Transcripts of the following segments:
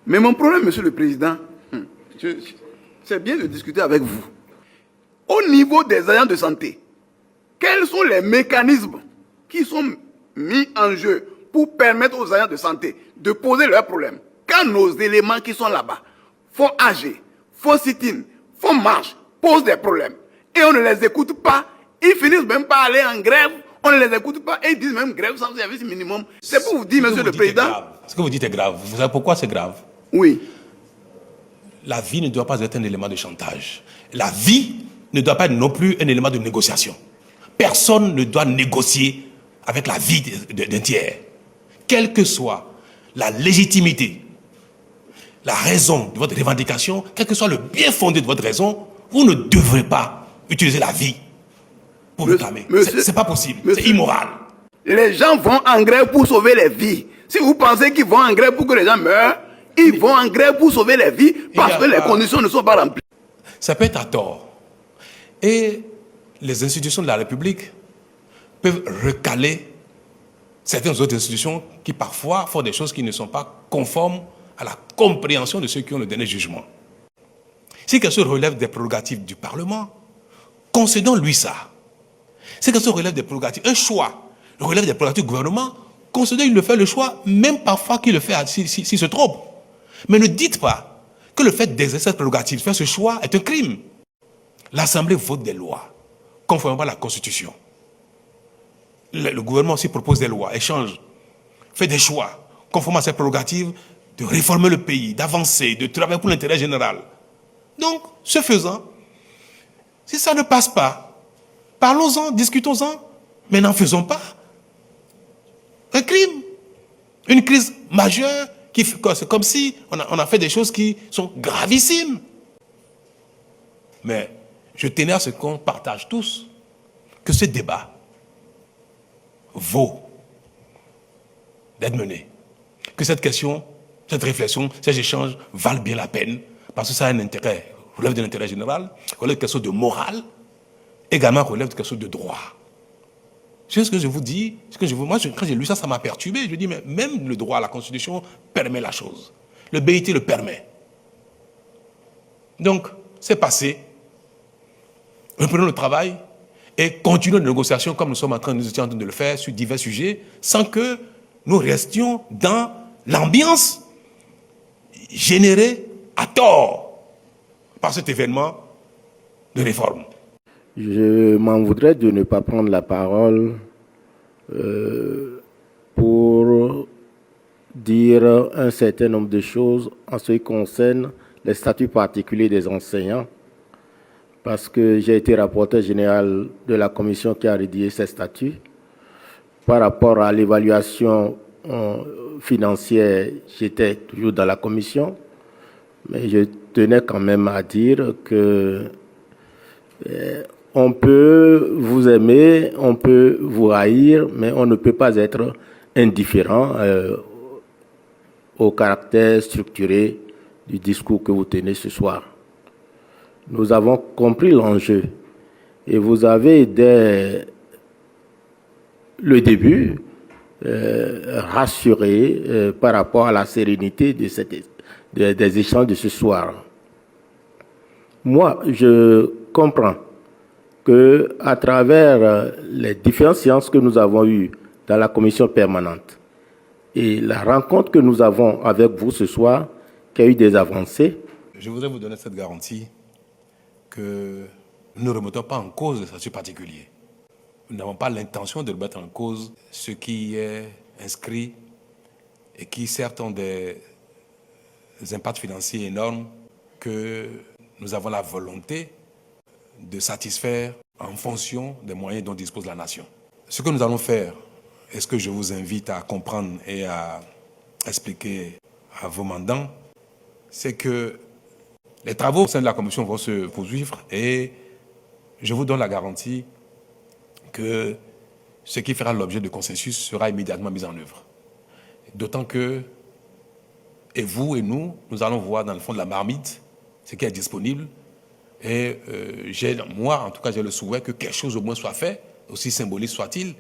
Mais mon problème, Monsieur le Président, c'est bien de discuter avec vous. Au niveau des agents de santé, quels sont les mécanismes qui sont mis en jeu pour permettre aux agents de santé de poser leurs problèmes? Quand nos éléments qui sont là-bas font AG, font sit-in, font marche, posent des problèmes, et on ne les écoute pas, ils finissent même pas aller en grève, on ne les écoute pas, et ils disent même grève sans service minimum. C'est pour vous dire, Monsieur le Président. Ce que vous dites est grave. Vous savez pourquoi c'est grave? Oui. La vie ne doit pas être un élément de chantage. La vie ne doit pas être non plus un élément de négociation. Personne ne doit négocier avec la vie d'un tiers. Quelle que soit la légitimité, la raison de votre revendication, quel que soit le bien fondé de votre raison, vous ne devrez pas utiliser la vie pour réclamer. C'est pas possible, c'est immoral. Les gens vont en grève pour sauver les vies. Si vous pensez qu'ils vont en grève pour que les gens meurent, ils vont en grève pour sauver les vies parce que les conditions ne sont pas remplies. Ça peut être à tort. Et les institutions de la République peuvent recaler certaines autres institutions qui parfois font des choses qui ne sont pas conformes à la compréhension de ceux qui ont le dernier jugement. Si quelque chose relève des prérogatives du Parlement, concédons-lui ça. Si quelque chose relève des prérogatives, un choix relève des prérogatives du gouvernement, concédons-lui le choix, même parfois qu'il le fait s'il se trompe. Mais ne dites pas que le fait d'exercer cette prérogative, faire ce choix, est un crime. L'Assemblée vote des lois, conformément à la Constitution. Le gouvernement aussi propose des lois, échange, fait des choix, conformément à ses prérogatives, de réformer le pays, d'avancer, de travailler pour l'intérêt général. Donc, ce faisant, si ça ne passe pas, parlons-en, discutons-en, mais n'en faisons pas un crime, une crise majeure. C'est comme si on a fait des choses qui sont gravissimes. Mais je tenais à ce qu'on partage tous que ce débat vaut d'être mené. Que cette question, cette réflexion, ces échanges valent bien la peine parce que ça a un intérêt, relève de l'intérêt général, relève de quelque chose de moral, également relève de quelque chose de droit. C'est ce que je vous dis, moi quand j'ai lu ça, ça m'a perturbé. Je dis, mais même le droit, la Constitution permet la chose. Le BIT le permet. Donc, c'est passé. Reprenons le travail et continuons les négociations comme nous étions en train de le faire sur divers sujets, sans que nous restions dans l'ambiance générée à tort par cet événement de réforme. Je m'en voudrais de ne pas prendre la parole pour dire un certain nombre de choses en ce qui concerne les statuts particuliers des enseignants, parce que j'ai été rapporteur général de la commission qui a rédigé ces statuts. Par rapport à l'évaluation financière, j'étais toujours dans la commission, mais je tenais quand même à dire que on peut vous aimer, on peut vous haïr, mais on ne peut pas être indifférent au caractère structuré du discours que vous tenez ce soir. Nous avons compris l'enjeu et vous avez, dès le début, rassuré par rapport à la sérénité des échanges de ce soir. Moi, je comprends qu'à travers les différentes séances que nous avons eues dans la commission permanente et la rencontre que nous avons avec vous ce soir, qu'il y a eu des avancées. Je voudrais vous donner cette garantie que nous ne remettons pas en cause le statut particulier. Nous n'avons pas l'intention de remettre en cause ce qui est inscrit et qui certes ont des impacts financiers énormes que nous avons la volonté de satisfaire en fonction des moyens dont dispose la nation. Ce que nous allons faire, et ce que je vous invite à comprendre et à expliquer à vos mandants, c'est que les travaux au sein de la commission vont se poursuivre et je vous donne la garantie que ce qui fera l'objet de consensus sera immédiatement mis en œuvre. D'autant que, et vous et nous allons voir dans le fond de la marmite ce qui est disponible. Et moi, en tout cas, j'ai le souhait que quelque chose au moins soit fait, aussi symbolique soit-il,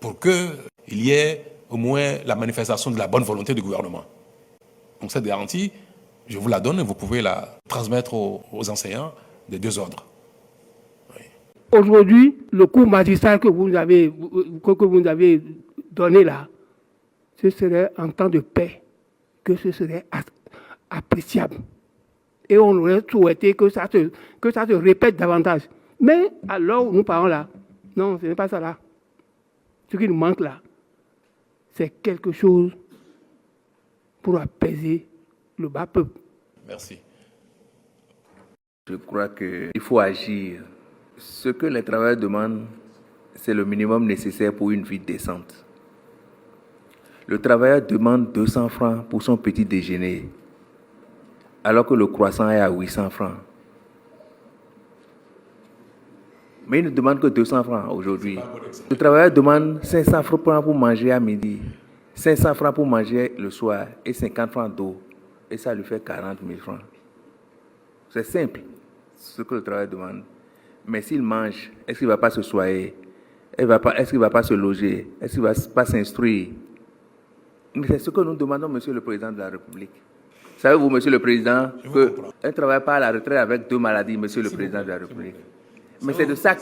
pour qu'il y ait au moins la manifestation de la bonne volonté du gouvernement. Donc cette garantie, je vous la donne et vous pouvez la transmettre aux enseignants des deux ordres. Oui. Aujourd'hui, le cours magistral que vous nous avez donné là, ce serait en temps de paix que ce serait appréciable. Et on aurait souhaité que ça se répète davantage. Mais à l'heure où nous parlons là, non, ce n'est pas ça là. Ce qui nous manque là, c'est quelque chose pour apaiser le bas peuple. Merci. Je crois qu'il faut agir. Ce que les travailleurs demandent, c'est le minimum nécessaire pour une vie décente. Le travailleur demande 200 francs pour son petit déjeuner, alors que le croissant est à 800 francs. Mais il ne demande que 200 francs aujourd'hui. Le travailleur demande 500 francs pour manger à midi, 500 francs pour manger le soir et 50 francs d'eau. Et ça lui fait 40 000 francs. C'est simple, ce que le travailleur demande. Mais s'il mange, est-ce qu'il ne va pas se soigner? Est-ce qu'il ne va pas se loger? Est-ce qu'il ne va pas s'instruire? Mais c'est ce que nous demandons, Monsieur le Président de la République. Savez-vous, Monsieur le Président, qu'un travailleur part à la retraite avec 2 maladies, Monsieur le Président de la République? Mais c'est de ça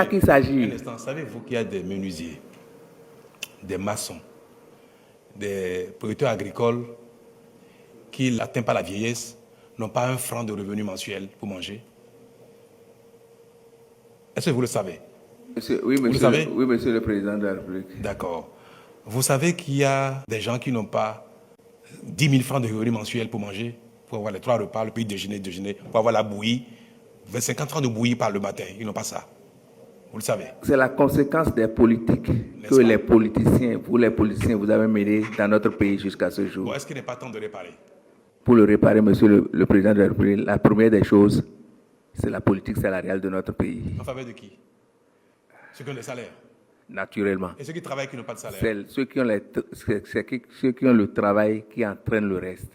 qu'il s'agit. Savez-vous qu'il y a des menuisiers, des maçons, des producteurs agricoles qui n'atteignent pas la vieillesse, n'ont pas 1 franc de revenu mensuel pour manger? Est-ce que vous le savez? Oui, Monsieur le Président de la République. D'accord. Vous savez qu'il y a des gens qui n'ont pas 10 000 francs de revenu mensuel pour manger, pour avoir les 3 repas, le petit déjeuner, pour avoir la bouillie, 50 francs de bouillie par le matin. Ils n'ont pas ça. Vous le savez. C'est la conséquence des politiques que les politiciens, vous avez mené dans notre pays jusqu'à ce jour. Bon, est-ce qu'il n'est pas temps de réparer? Pour le réparer, Monsieur le Président de la République, la première des choses, c'est la politique salariale de notre pays. En faveur de qui? Ceux qui ont des salaires? Naturellement. Et ceux qui travaillent qui n'ont pas de salaire? C'est ceux qui ont le travail qui entraînent le reste.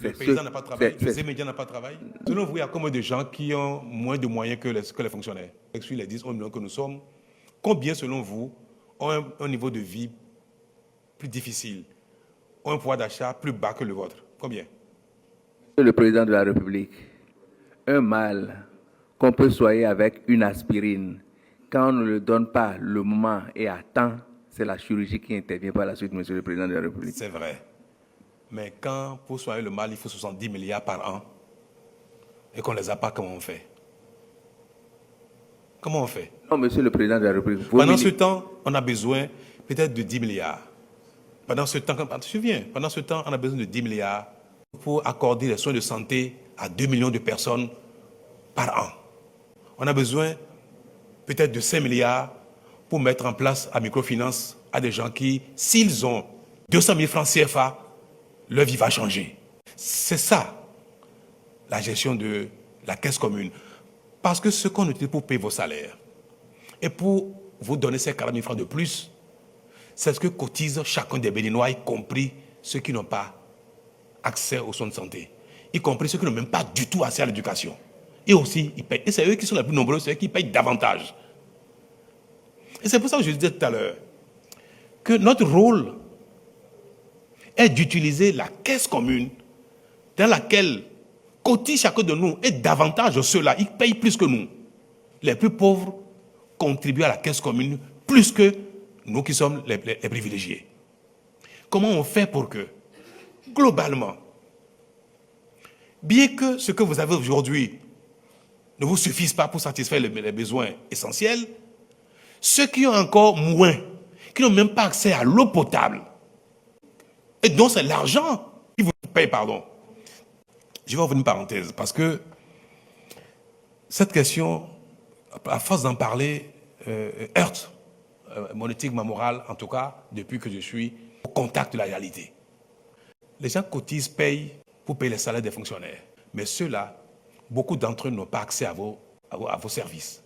Le paysan n'a pas de travail, les médias n'ont pas de travail. Selon vous, il y a combien de gens qui ont moins de moyens que les fonctionnaires? Sur les 10 millions que nous sommes, combien, selon vous, ont un niveau de vie plus difficile, ont un pouvoir d'achat plus bas que le vôtre? Combien? Monsieur le Président de la République, un mal qu'on peut soigner avec une aspirine, quand on ne le donne pas le moment et à temps, c'est la chirurgie qui intervient par la suite, Monsieur le Président de la République. C'est vrai. Mais quand, pour soigner le mal, il faut 70 milliards par an, et qu'on ne les a pas, comment on fait? Comment on fait? Non, Monsieur le Président de la République. Pendant ce temps, on a besoin peut-être de 10 milliards. Pendant ce temps, on a besoin de 10 milliards pour accorder les soins de santé à 2 millions de personnes par an. On a besoin peut-être de 5 milliards pour mettre en place la microfinance à des gens qui, s'ils ont 200 000 francs CFA, leur vie va changer. C'est ça, la gestion de la caisse commune. Parce que ce qu'on utilise pour payer vos salaires et pour vous donner ces 40 000 francs de plus, c'est ce que cotise chacun des Béninois, y compris ceux qui n'ont pas accès aux soins de santé, y compris ceux qui n'ont même pas du tout accès à l'éducation. Et aussi, ils payent. Et c'est eux qui sont les plus nombreux, c'est eux qui payent davantage. Et c'est pour ça que je disais tout à l'heure que notre rôle est d'utiliser la caisse commune dans laquelle cotise chacun de nous et davantage ceux-là, ils payent plus que nous. Les plus pauvres contribuent à la caisse commune plus que nous qui sommes les privilégiés. Comment on fait pour que, globalement, bien que ce que vous avez aujourd'hui ne vous suffise pas pour satisfaire les besoins essentiels, ceux qui ont encore moins, qui n'ont même pas accès à l'eau potable, et dont c'est l'argent qui vous paye, pardon. Je vais ouvrir une parenthèse, parce que cette question, à force d'en parler, heurte mon éthique, ma morale, en tout cas, depuis que je suis au contact de la réalité. Les gens cotisent, payent pour payer les salaires des fonctionnaires. Mais ceux-là, beaucoup d'entre eux n'ont pas accès à vos services.